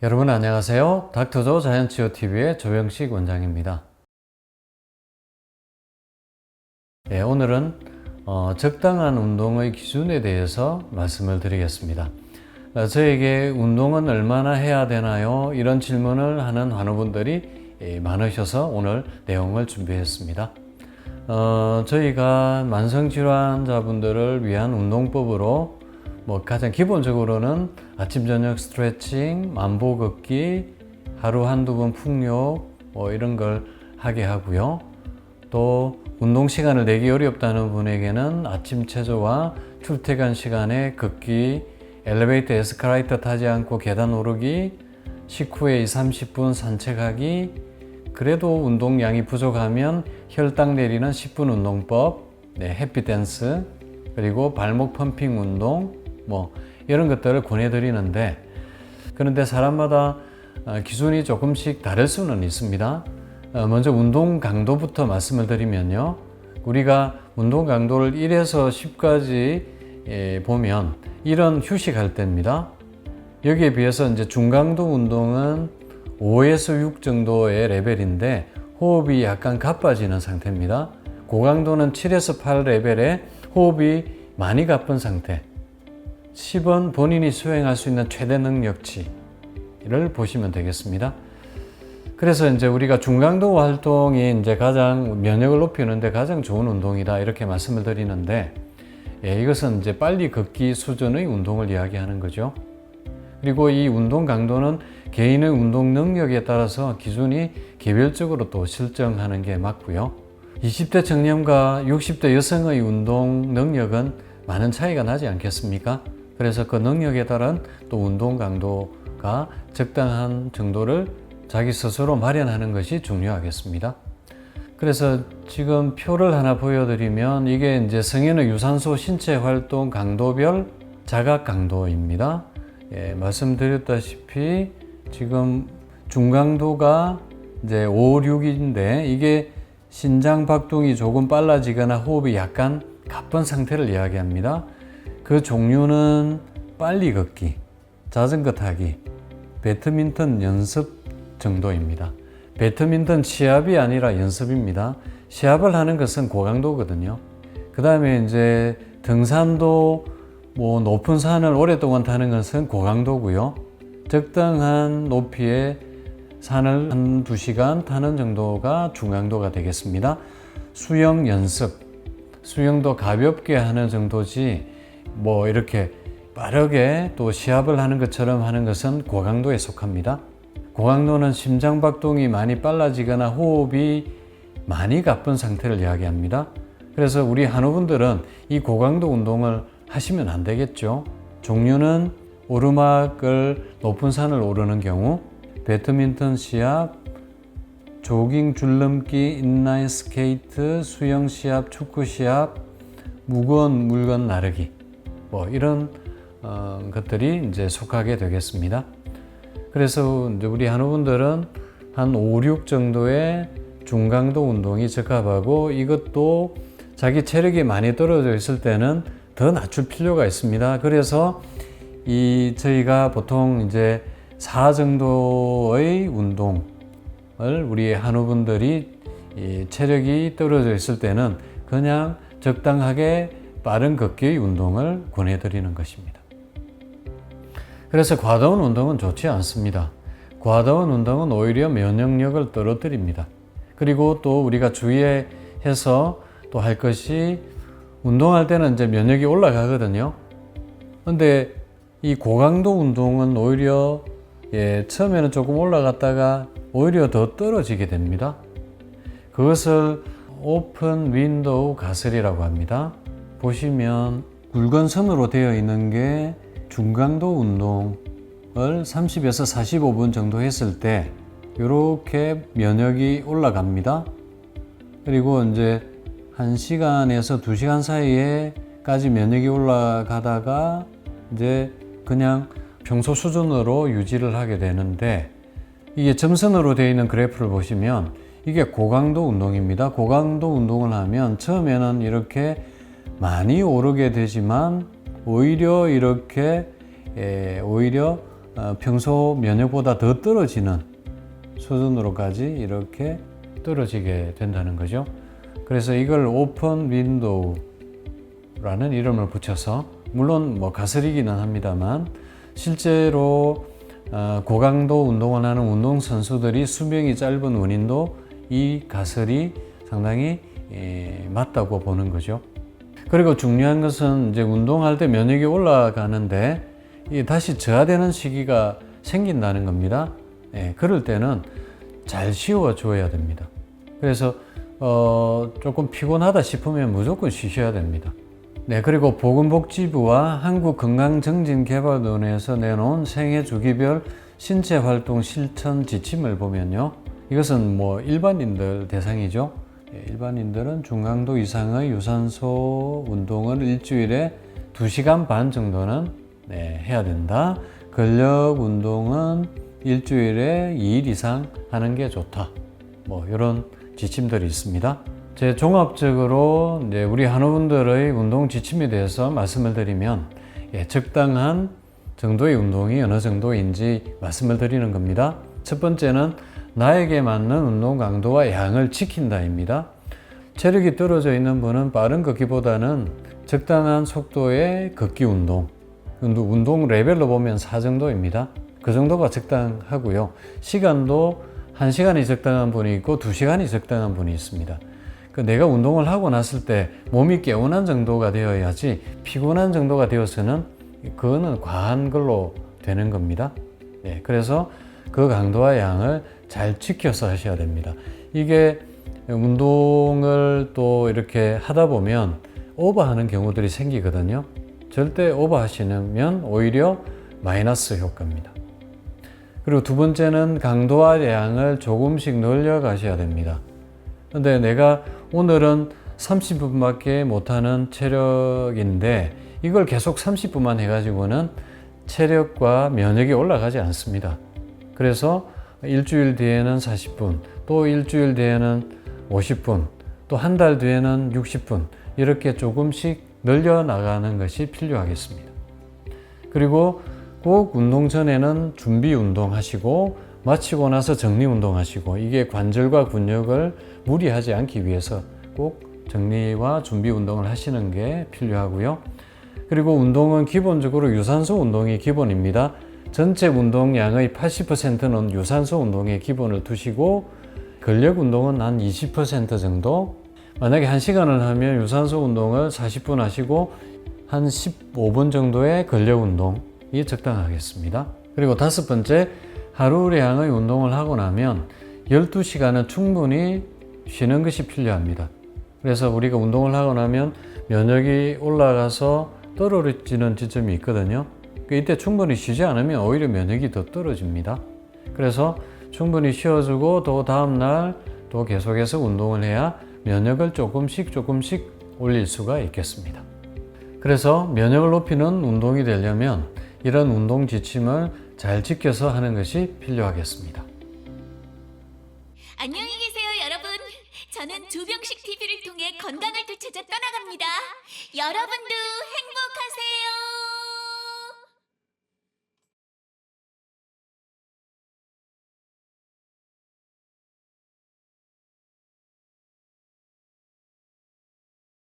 여러분 안녕하세요. 닥터조 자연치유TV의 조영식 원장입니다. 오늘은 적당한 운동의 기준에 대해서 말씀을 드리겠습니다. 저에게 운동은 얼마나 해야 되나요? 이런 질문을 하는 환우분들이 많으셔서 오늘 내용을 준비했습니다. 저희가 만성질환자분들을 위한 운동법으로 가장 기본적으로는 아침 저녁 스트레칭, 만보 걷기, 하루 한두 번 풍욕 이런 걸 하게 하고요. 또 운동 시간을 내기 어렵다는 분에게는 아침 체조와 출퇴근 시간에 걷기, 엘리베이터 에스컬레이터 타지 않고 계단 오르기, 식후에 20-30분 산책하기, 그래도 운동량이 부족하면 혈당 내리는 10분 운동법, 해피 댄스, 그리고 발목 펌핑 운동, 이런 것들을 권해드리는데, 그런데 사람마다 기준이 조금씩 다를 수는 있습니다. 먼저 운동 강도부터 말씀을 드리면요. 우리가 운동 강도를 1에서 10까지 보면 1은 휴식할 때입니다. 여기에 비해서 이제 중강도 운동은 5에서 6 정도의 레벨인데 호흡이 약간 가빠지는 상태입니다. 고강도는 7에서 8 레벨에 호흡이 많이 가쁜 상태. 10은 본인이 수행할 수 있는 최대 능력치를 보시면 되겠습니다. 그래서 이제 우리가 중강도 활동이 이제 가장 면역을 높이는데 가장 좋은 운동이다 이렇게 말씀을 드리는데, 이것은 이제 빨리 걷기 수준의 운동을 이야기하는 거죠. 그리고 이 운동 강도는 개인의 운동 능력에 따라서 기준이 개별적으로 또 설정하는 게 맞고요. 20대 청년과 60대 여성의 운동 능력은 많은 차이가 나지 않겠습니까? 그래서 그 능력에 따른 또 운동 강도가 적당한 정도를 자기 스스로 마련하는 것이 중요하겠습니다. 그래서 지금 표를 하나 보여드리면 이게 이제 성인의 유산소 신체 활동 강도별 자각 강도입니다. 말씀드렸다시피 지금 중강도가 이제 5, 6인데 이게 심장 박동이 조금 빨라지거나 호흡이 약간 가쁜 상태를 이야기합니다. 그 종류는 빨리 걷기, 자전거 타기, 배드민턴 연습 정도입니다. 배드민턴 시합이 아니라 연습입니다. 시합을 하는 것은 고강도거든요. 그 다음에 이제 등산도 높은 산을 오랫동안 타는 것은 고강도고요. 적당한 높이의 산을 1-2시간 타는 정도가 중강도가 되겠습니다. 수영 연습, 수영도 가볍게 하는 정도지 이렇게 빠르게 또 시합을 하는 것처럼 하는 것은 고강도에 속합니다. 고강도는 심장 박동이 많이 빨라지거나 호흡이 많이 가쁜 상태를 이야기합니다. 그래서 우리 한우분들은 이 고강도 운동을 하시면 안 되겠죠. 종류는 오르막을 높은 산을 오르는 경우, 배드민턴 시합, 조깅 줄넘기, 인라인 스케이트, 수영 시합, 축구 시합, 무거운 물건 나르기, 이런 것들이 이제 속하게 되겠습니다. 그래서 이제 우리 한우분들은 한 5, 6 정도의 중강도 운동이 적합하고, 이것도 자기 체력이 많이 떨어져 있을 때는 더 낮출 필요가 있습니다. 그래서 저희가 보통 이제 4 정도의 운동을 우리 한우분들이 체력이 떨어져 있을 때는 그냥 적당하게 빠른 걷기의 운동을 권해드리는 것입니다. 그래서 과다운 운동은 좋지 않습니다. 과다운 운동은 오히려 면역력을 떨어뜨립니다. 그리고 또 우리가 주의해서 또 할 것이, 운동할 때는 이제 면역이 올라가거든요. 근데 이 고강도 운동은 오히려 처음에는 조금 올라갔다가 오히려 더 떨어지게 됩니다. 그것을 오픈 윈도우 가설이라고 합니다. 보시면 굵은 선으로 되어 있는 게 중강도 운동을 30에서 45분 정도 했을 때 이렇게 면역이 올라갑니다. 그리고 이제 1시간에서 2시간 사이에까지 면역이 올라가다가 이제 그냥 평소 수준으로 유지를 하게 되는데, 이게 점선으로 되어 있는 그래프를 보시면 이게 고강도 운동입니다. 고강도 운동을 하면 처음에는 이렇게 많이 오르게 되지만 오히려 이렇게 평소 면역보다 더 떨어지는 수준으로까지 이렇게 떨어지게 된다는 거죠. 그래서 이걸 오픈 윈도우라는 이름을 붙여서, 물론 뭐 가설이기는 합니다만 실제로 고강도 운동을 하는 운동선수들이 수명이 짧은 원인도 이 가설이 상당히 맞다고 보는 거죠. 그리고 중요한 것은 이제 운동할 때 면역이 올라가는데 다시 저하되는 시기가 생긴다는 겁니다. 그럴 때는 잘 쉬어줘야 됩니다. 그래서 조금 피곤하다 싶으면 무조건 쉬셔야 됩니다. 그리고 보건복지부와 한국건강증진개발원에서 내놓은 생애 주기별 신체활동 실천 지침을 보면요, 이것은 뭐 일반인들 대상이죠. 일반인들은 중강도 이상의 유산소 운동을 일주일에 2시간 반 정도는 해야 된다. 근력 운동은 일주일에 2일 이상 하는 게 좋다. 뭐 이런 지침들이 있습니다. 제 종합적으로 이제 우리 한우분들의 운동 지침에 대해서 말씀을 드리면, 적당한 정도의 운동이 어느 정도인지 말씀을 드리는 겁니다. 첫 번째는 나에게 맞는 운동 강도와 양을 지킨다입니다. 체력이 떨어져 있는 분은 빠른 걷기보다는 적당한 속도의 걷기 운동 레벨로 보면 4 정도입니다. 그 정도가 적당하고요. 시간도 1시간이 적당한 분이 있고 2시간이 적당한 분이 있습니다. 내가 운동을 하고 났을 때 몸이 개운한 정도가 되어야지, 피곤한 정도가 되어서는 그거는 과한 걸로 되는 겁니다. 그래서 그 강도와 양을 잘 지켜서 하셔야 됩니다. 이게 운동을 또 이렇게 하다 보면 오버하는 경우들이 생기거든요. 절대 오버하시면 오히려 마이너스 효과입니다. 그리고 두 번째는 강도와 양을 조금씩 늘려 가셔야 됩니다. 근데 내가 오늘은 30분밖에 못하는 체력인데 이걸 계속 30분만 해가지고는 체력과 면역이 올라가지 않습니다. 그래서 일주일 뒤에는 40분, 또 일주일 뒤에는 50분, 또 한 달 뒤에는 60분, 이렇게 조금씩 늘려나가는 것이 필요하겠습니다. 그리고 꼭 운동 전에는 준비 운동 하시고, 마치고 나서 정리 운동 하시고, 이게 관절과 근육을 무리하지 않기 위해서 꼭 정리와 준비 운동을 하시는 게 필요하고요. 그리고 운동은 기본적으로 유산소 운동이 기본입니다. 전체 운동량의 80%는 유산소 운동에 기본을 두시고, 근력 운동은 한 20% 정도, 만약에 1시간을 하면 유산소 운동을 40분 하시고 한 15분 정도의 근력 운동이 적당하겠습니다. 그리고 다섯 번째, 하루량의 운동을 하고 나면 12시간은 충분히 쉬는 것이 필요합니다. 그래서 우리가 운동을 하고 나면 면역이 올라가서 떨어지는 지점이 있거든요. 이때 충분히 쉬지 않으면 오히려 면역이 더 떨어집니다. 그래서 충분히 쉬어주고 또 다음날 또 계속해서 운동을 해야 면역을 조금씩 올릴 수가 있겠습니다. 그래서 면역을 높이는 운동이 되려면 이런 운동 지침을 잘 지켜서 하는 것이 필요하겠습니다. 안녕히 계세요, 여러분. 저는 조병식 TV를 통해 건강을 되찾아 떠나갑니다. 여러분도